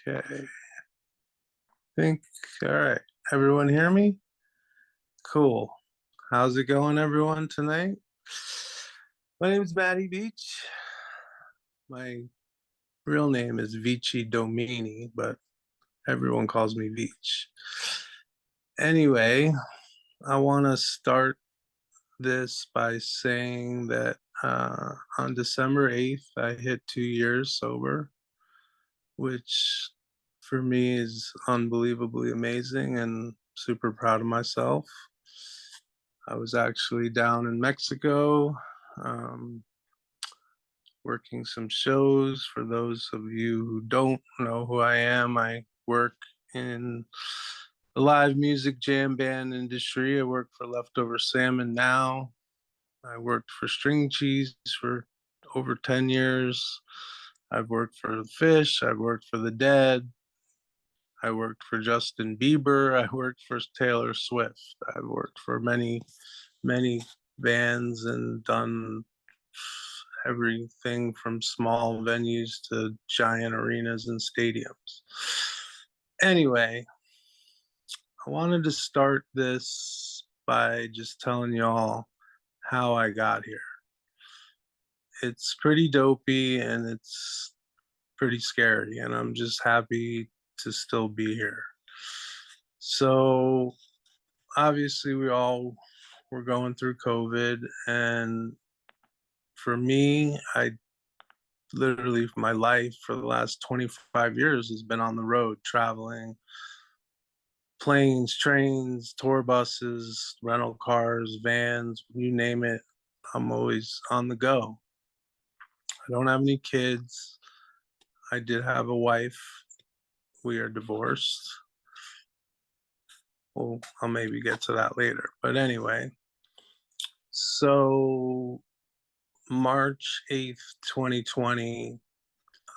Okay. Think, all right. Everyone hear me? Cool. How's it going, everyone, tonight? My name is Matty Veech. My real name is Vici Domini, but everyone calls me Veech. Anyway, I want to start this by saying that on December 8th, I hit 2 years sober, which for me is unbelievably amazing and super proud of myself. I was actually down in Mexico um, working some shows. For those of you who don't know who I am, I work in the live music jam band industry. I work for Leftover Salmon now. I worked for String Cheese for over 10 years. I've worked for Fish. I've worked for The Dead. I worked for Justin Bieber. I worked for Taylor Swift. I've worked for many bands and done everything from small venues to giant arenas and stadiums. Anyway, I wanted to start this by just telling y'all how I got here. It's pretty dopey and it's pretty scary, and I'm just happy to still be here. So, obviously, we all were going through COVID, and for me, I literally, my life for the last 25 years has been on the road, traveling, planes, trains, tour buses, rental cars, vans, you name it. I'm always on the go. I don't have any kids. I did have a wife. We are divorced. Well, I'll maybe get to that later. But anyway, so March 8th, 2020,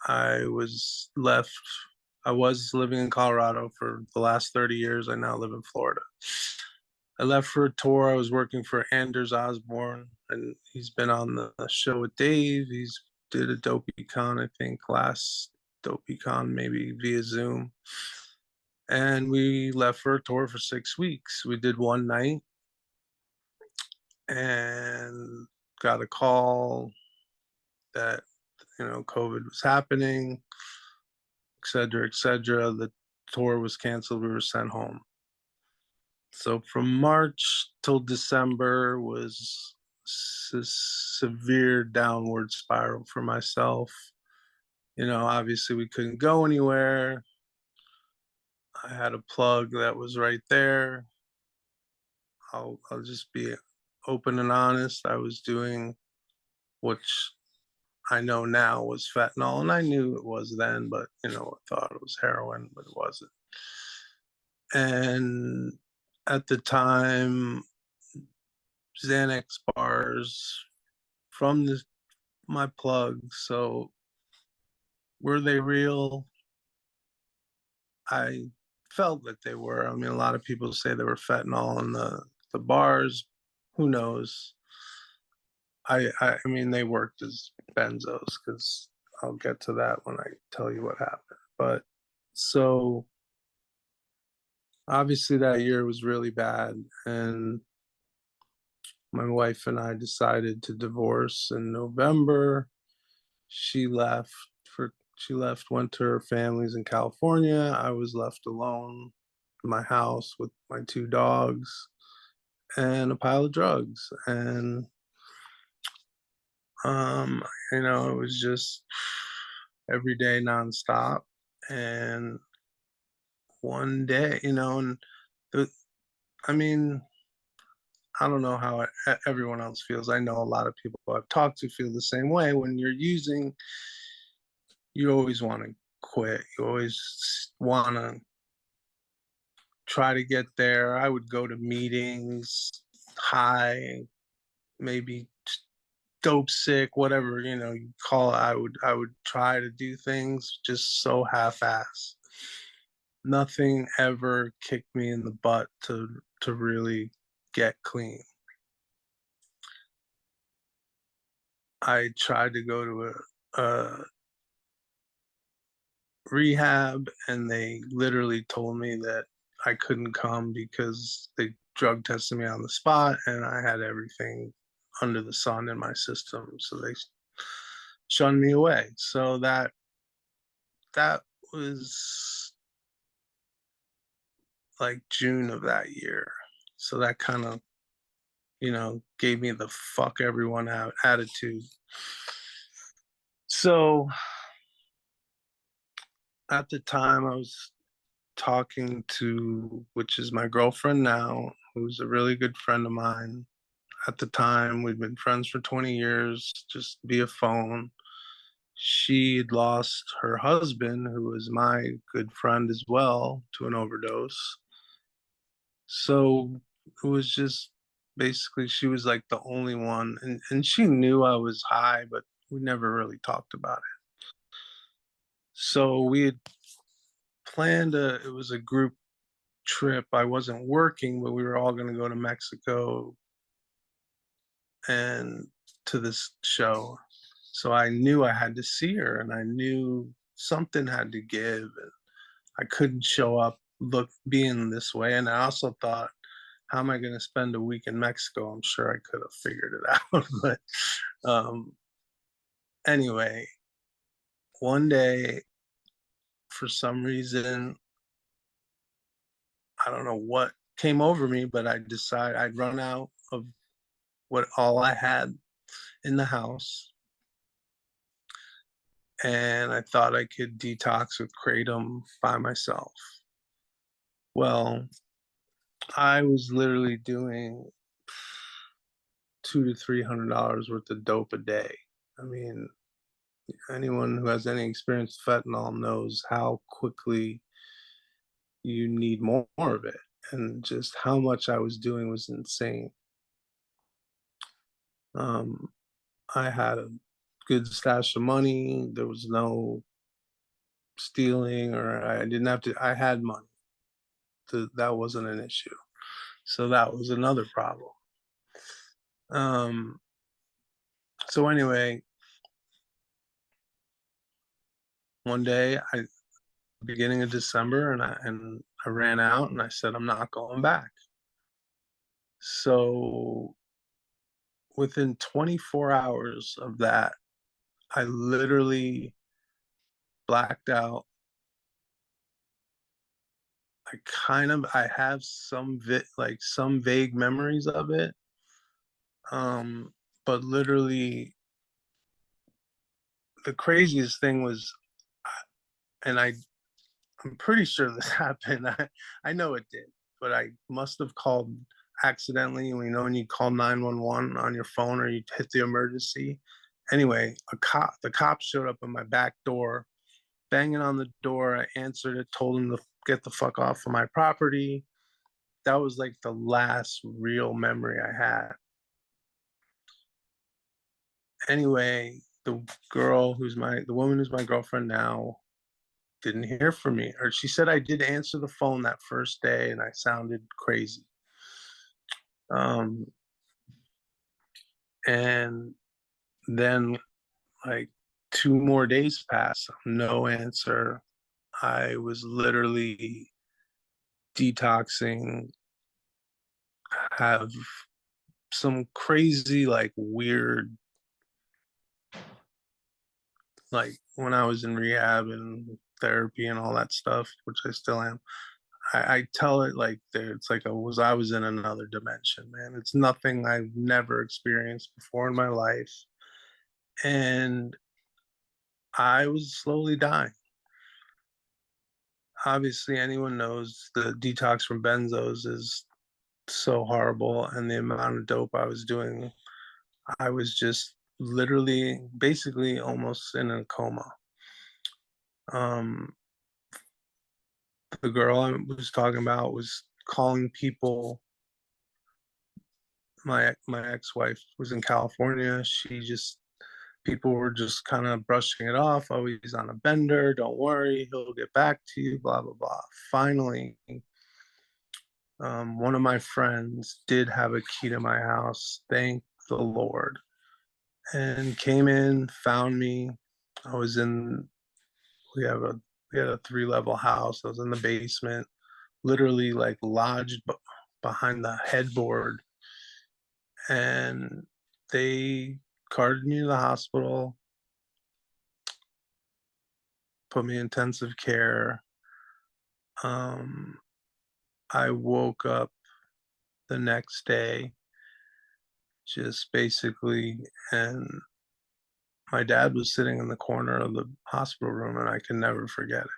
I was left. I was living in Colorado for the last 30 years. I now live in Florida. I left for a tour. I was working for Anders Osborne, and he's been on the show with Dave. He's did a DopeyCon, I think, last DopeyCon, maybe via Zoom. And we left for a tour for 6 weeks. We did one night and got a call that, COVID was happening, et cetera, et cetera. The tour was canceled. We were sent home. So from March till December was a severe downward spiral for myself. Obviously we couldn't go anywhere. I had a plug that was right there. I'll just be open and honest. I was doing, which I know now was fentanyl, and I knew it was then, but I thought it was heroin, but it wasn't. And at the time, Xanax bars from my plug. So were they real? I felt that they were. I mean, a lot of people say they were fentanyl in the bars. Who knows? I mean, they worked as benzos, because I'll get to that when I tell you what happened. But so obviously that year was really bad, and my wife and I decided to divorce in November. She left went to her family's in California. I was left alone in my house with my two dogs and a pile of drugs. And it was just every day nonstop. And one day, and the, I mean, I don't know how everyone else feels. I know a lot of people I've talked to feel the same way. When you're using, you always want to quit. You always want to try to get there. I would go to meetings high, maybe dope sick, whatever, you call it. I would try to do things just so half-ass. Nothing ever kicked me in the butt to really get clean. I tried to go to rehab, and they literally told me that I couldn't come because they drug tested me on the spot and I had everything under the sun in my system. So they shunned me away. So that was like June of that year. So that kind of, gave me the fuck everyone out attitude. So at the time, I was talking to, which is my girlfriend now, who's a really good friend of mine. At the time, we'd been friends for 20 years, just via phone. She'd lost her husband, who was my good friend as well, to an overdose. So it was just basically she was like the only one, and she knew I was high, but we never really talked about it. So we had planned it was a group trip. I wasn't working, but we were all going to go to Mexico and to this show. So I knew I had to see her, and I knew something had to give. And I couldn't show up being this way. And I also thought, how am I going to spend a week in Mexico? I'm sure I could have figured it out. But anyway, one day, for some reason, I don't know what came over me, but I decided I'd run out of what all I had in the house, and I thought I could detox with kratom by myself. Well, I was literally doing $200 to $300 worth of dope a day. I mean, anyone who has any experience with fentanyl knows how quickly you need more of it, and just how much I was doing was insane. Um, I had a good stash of money. There was no stealing, or I didn't have to. I had money. That wasn't an issue. So that was another problem. Um, so anyway, one day, beginning of December, and I ran out, and I said I'm not going back. So within 24 hours of that, I literally blacked out. I have some vague memories of it. But literally the craziest thing was, and I'm pretty sure this happened. I know it did, but I must have called accidentally. When you call 911 on your phone, or you hit the emergency. Anyway, the cop showed up at my back door, banging on the door. I answered it, told him to get the fuck off of my property. That was like the last real memory I had. Anyway, the woman who's my girlfriend now didn't hear from me, or she said I did answer the phone that first day and I sounded crazy. Um, and then like 2 more days passed, no answer. I was literally detoxing, have some crazy, like weird, like when I was in rehab and therapy and all that stuff, which I still am. I tell it like it's like I was in another dimension, man. It's nothing I've never experienced before in my life, and I was slowly dying. Obviously, anyone knows the detox from benzos is so horrible, and the amount of dope I was doing, I was just literally, basically, almost in a coma. Um, the girl I was talking about was calling people. My ex-wife was in California. People were just kind of brushing it off. Oh, he's on a bender. Don't worry, he'll get back to you. Blah blah blah. Finally, one of my friends did have a key to my house. Thank the Lord. And came in, found me. I was in. We have we had a 3-level house. I was in the basement, literally like lodged behind the headboard, and they carted me to the hospital, put me in intensive care. Um, I woke up the next day just basically, and my dad was sitting in the corner of the hospital room, and I can never forget it.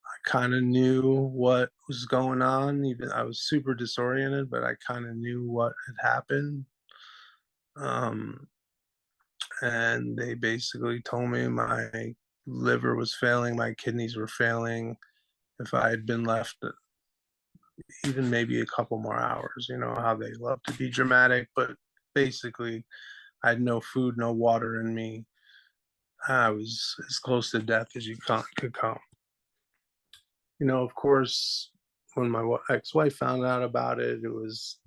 I kind of knew what was going on. Even I was super disoriented, but I kind of knew what had happened. Um, and they basically told me my liver was failing, my kidneys were failing. If I had been left even maybe a couple more hours, you know how they love to be dramatic, but basically, I had no food, no water in me. I was as close to death as could come. Of course, when my ex-wife found out about it, it was,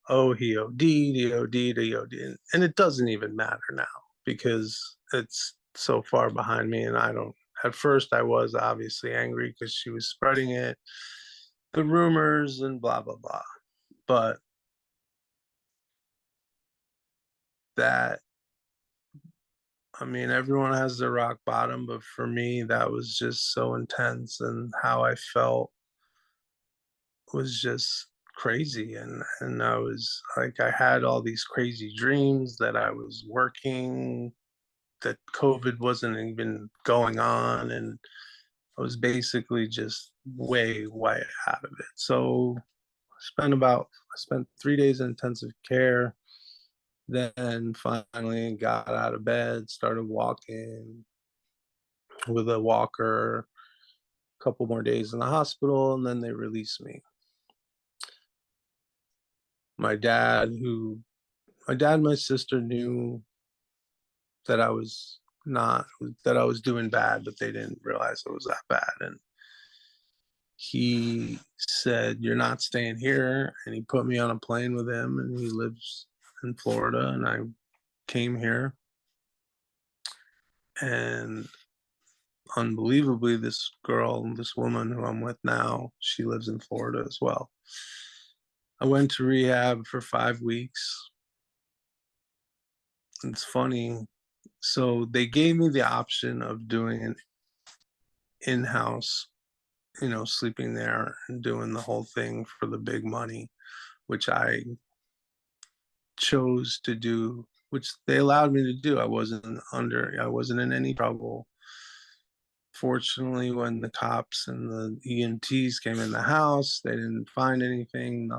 oh, he OD'd, he OD'd, he OD'd. And it doesn't even matter now because it's so far behind me. And I don't, at first, I was obviously angry because she was spreading it, the rumors, and blah, blah, blah. But that, I mean, everyone has their rock bottom, but for me, that was just so intense, and how I felt was just crazy. And I was like, I had all these crazy dreams that I was working, that COVID wasn't even going on, and I was basically just way out of it. So I spent 3 days in intensive care, then finally got out of bed, started walking with a walker, a couple more days in the hospital, and then they released me. My dad, who my dad and my sister knew that I was not that I was doing bad, but they didn't realize it was that bad. And he said, "You're not staying here," and he put me on a plane with him, and he lives in Florida, and I came here. And unbelievably, this woman who I'm with now, she lives in Florida as well. I went to rehab for 5 weeks. It's funny. So they gave me the option of doing an in-house, sleeping there and doing the whole thing for the big money, which I chose to do, which they allowed me to do. I wasn't in any trouble. Fortunately, when the cops and the EMTs came in the house, they didn't find anything.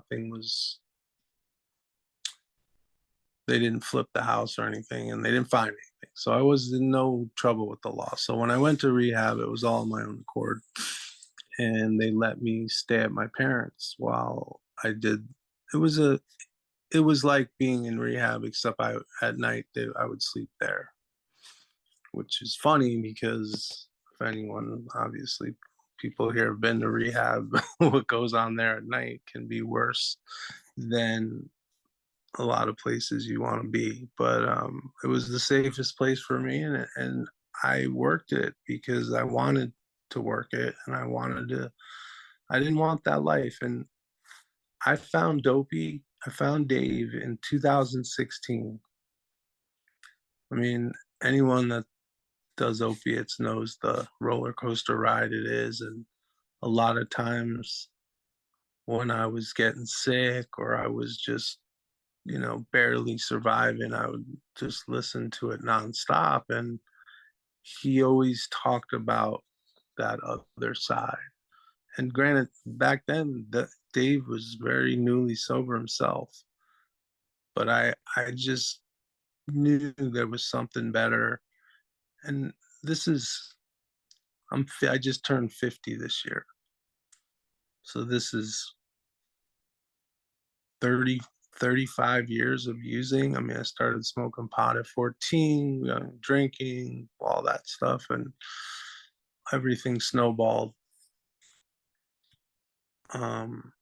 They didn't flip the house or anything, and they didn't find anything. So I was in no trouble with the law. So when I went to rehab, it was all on my own accord. And they let me stay at my parents while I did. It was a, it was like being in rehab, except at night I would sleep there, which is funny because if anyone, obviously, people here have been to rehab, what goes on there at night can be worse than a lot of places you want to be. But it was the safest place for me, and I worked it because I wanted to work it, and I didn't want that life. And I found Dave in 2016. I mean, anyone that does opiates knows the roller coaster ride it is. And a lot of times when I was getting sick or I was just, barely surviving, I would just listen to it nonstop. And he always talked about that other side. And granted, back then, Dave was very newly sober himself, but I just knew there was something better. And this is I just turned 50 this year. So this is 30, 35 years of using. I mean, I started smoking pot at 14, drinking, all that stuff, and everything snowballed. Um,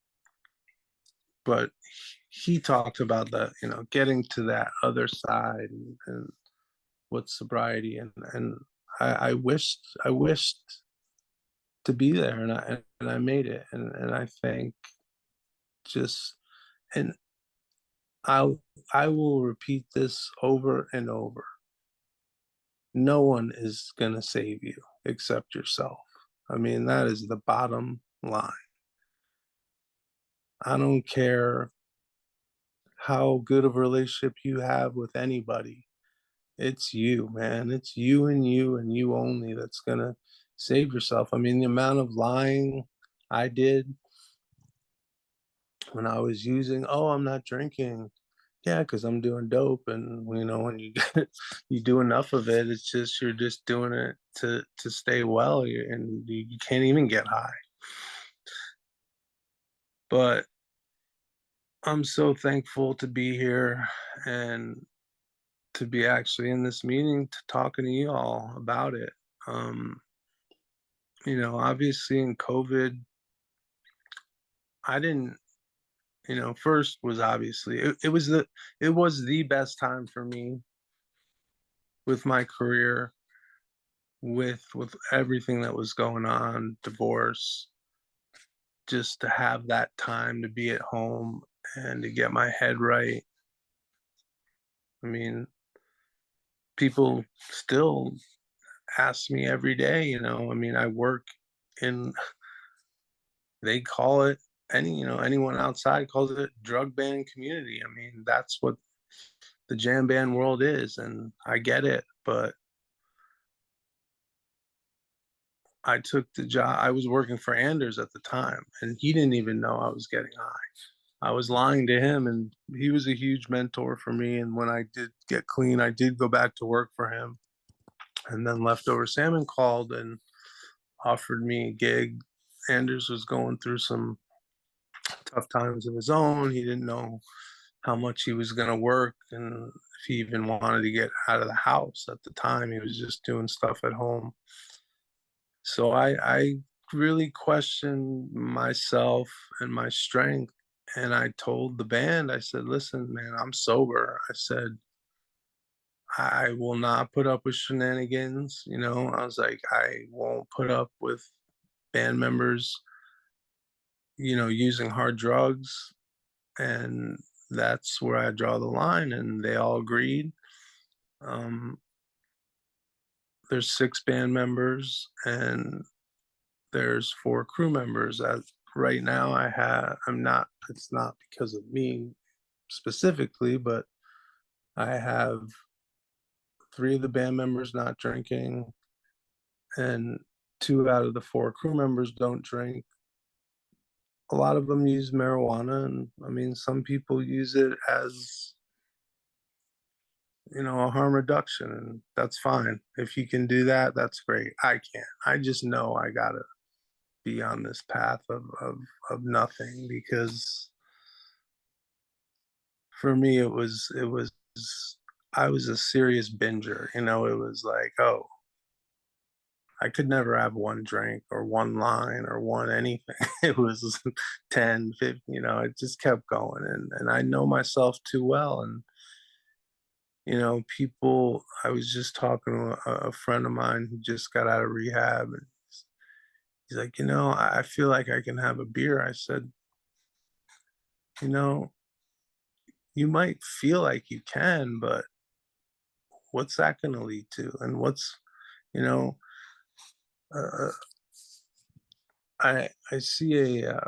but he talked about that, getting to that other side, and what sobriety and I wished to be there, and I made it, and I think just and I will repeat this over and over. No one is gonna save you except yourself. I mean, that is the bottom line. I don't care how good of a relationship you have with anybody. It's you, man. It's you and you only that's gonna save yourself. I mean, the amount of lying I did when I was using, oh, I'm not drinking. Yeah, because I'm doing dope, and when you get you do enough of it, it's just you're just doing it to stay well, and you can't even get high. But I'm so thankful to be here and to be actually in this meeting to talking to you all about it. Um, obviously in COVID, I didn't, first was obviously it was the best time for me with my career, with everything that was going on, divorce, just to have that time to be at home and to get my head right. I mean, people still ask me every day, I mean, I work in, they call it, anyone outside calls it drug ban community. I mean, that's what the jam band world is, and I get it, but I took the job. I was working for Anders at the time, and he didn't even know I was getting high. I was lying to him, and he was a huge mentor for me. And when I did get clean, I did go back to work for him. And then Leftover Salmon called and offered me a gig. Anders was going through some tough times of his own. He didn't know how much he was going to work and if he even wanted to get out of the house at the time. He was just doing stuff at home. So I really questioned myself and my strength. And I told the band, I said, listen, man, I'm sober. I said, I will not put up with shenanigans. I was like, I won't put up with band members, using hard drugs. And that's where I draw the line. And they all agreed. Um, there's 6 band members and there's 4 crew members. As right now, I'm not. It's not because of me specifically, but I have 3 of the band members not drinking, and 2 out of the 4 crew members don't drink. A lot of them use marijuana, and I mean, some people use it as a harm reduction, and that's fine. If you can do that, that's great. I can't. I just know I gotta be on this path of nothing, because for me it was I was a serious binger. It was like, oh, I could never have one drink or one line or one anything. It was 10, 50, it just kept going. And I know myself too well. And, people, I was just talking to a friend of mine who just got out of rehab. And he's like, I feel like I can have a beer. I said, you know, you might feel like you can, but what's that going to lead to? And you know, uh, I see a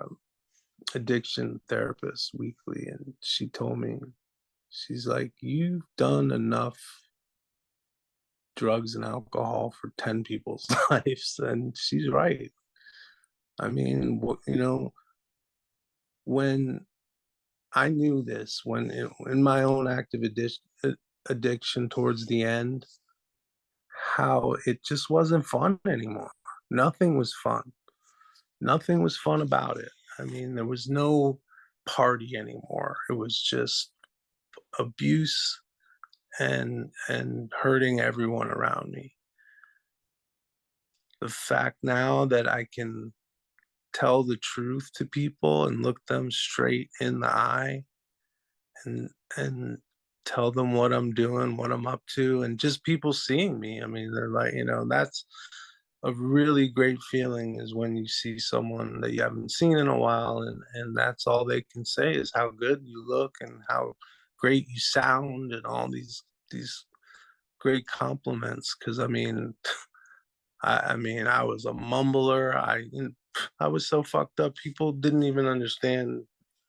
addiction therapist weekly, and she told me, she's like, you've done enough drugs and alcohol for 10 people's lives, and she's right. I mean, when I knew this, when in my own active addiction towards the end, how it just wasn't fun anymore. Nothing was fun. Nothing was fun about it. I mean, there was no party anymore. It was just abuse and hurting everyone around me. The fact now that I can tell the truth to people and look them straight in the eye and tell them what I'm doing, what I'm up to, and just people seeing me. I mean, they're like, that's a really great feeling is when you see someone that you haven't seen in a while, and that's all they can say is how good you look and how great you sound and all these great compliments. Because I mean, I was a mumbler. I was so fucked up. People didn't even understand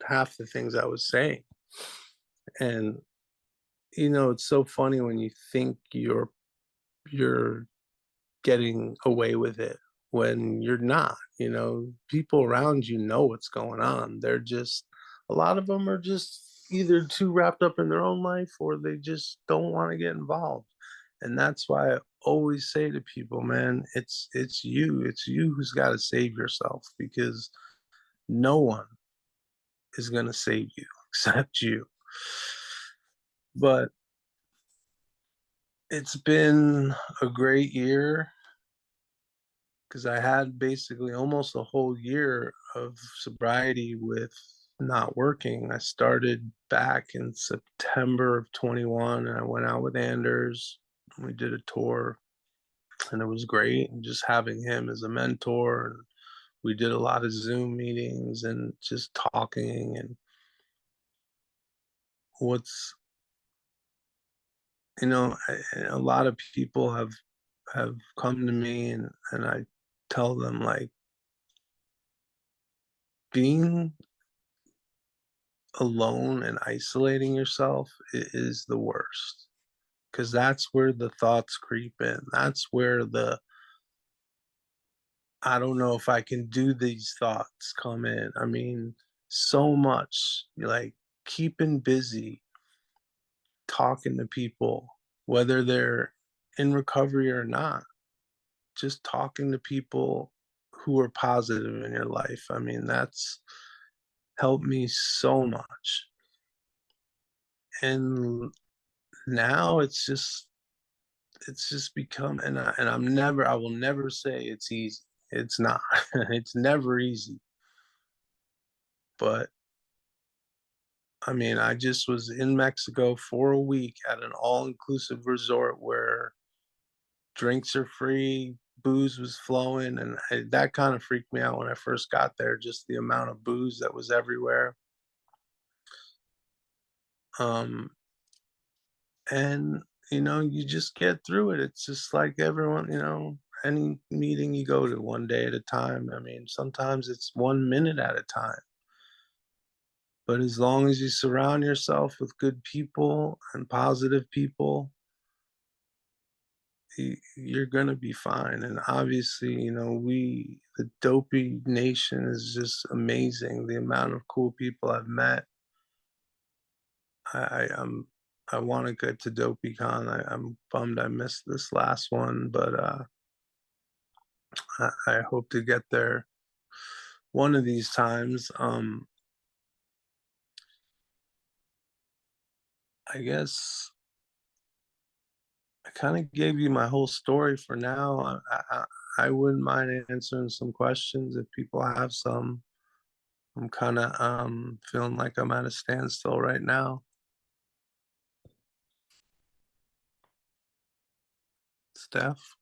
half the things I was saying. And it's so funny when you think you're getting away with it when you're not. People around you know what's going on. They're just a lot of them are just either too wrapped up in their own life or they just don't want to get involved. And that's why I always say to people, man, it's you who's got to save yourself, because no one is going to save you except you. But it's been a great year because I had basically almost a whole year of sobriety with not working. I started back in September of 21 and I went out with Anders. We did a tour and it was great. And just having him as a mentor, and we did a lot of Zoom meetings and just talking. And what's, a lot of people have come to me, and I tell them, like, being alone and isolating yourself is the worst, because that's where the thoughts creep in. That's where the I don't know if I can do these thoughts come in. I mean, so much like keeping busy, talking to people, whether they're in recovery or not, just talking to people who are positive in your life. I mean, that's helped me so much. And now it's just become, I will never say it's easy. It's not. It's never easy. But I mean, I just was in Mexico for a week at an all-inclusive resort where drinks are free, booze was flowing, and that kind of freaked me out when I first got there, just the amount of booze that was everywhere. Um, and you just get through it. It's just like everyone, any meeting you go to, one day at a time. I mean, sometimes it's 1 minute at a time. But as long as you surround yourself with good people and positive people, you're gonna be fine. And obviously, the Dopey Nation is just amazing. The amount of cool people I've met. I want to get to DopeyCon. I'm bummed I missed this last one, but I hope to get there one of these times. I guess I kind of gave you my whole story for now. I wouldn't mind answering some questions if people have some. I'm kind of feeling like I'm at a standstill right now. Steph?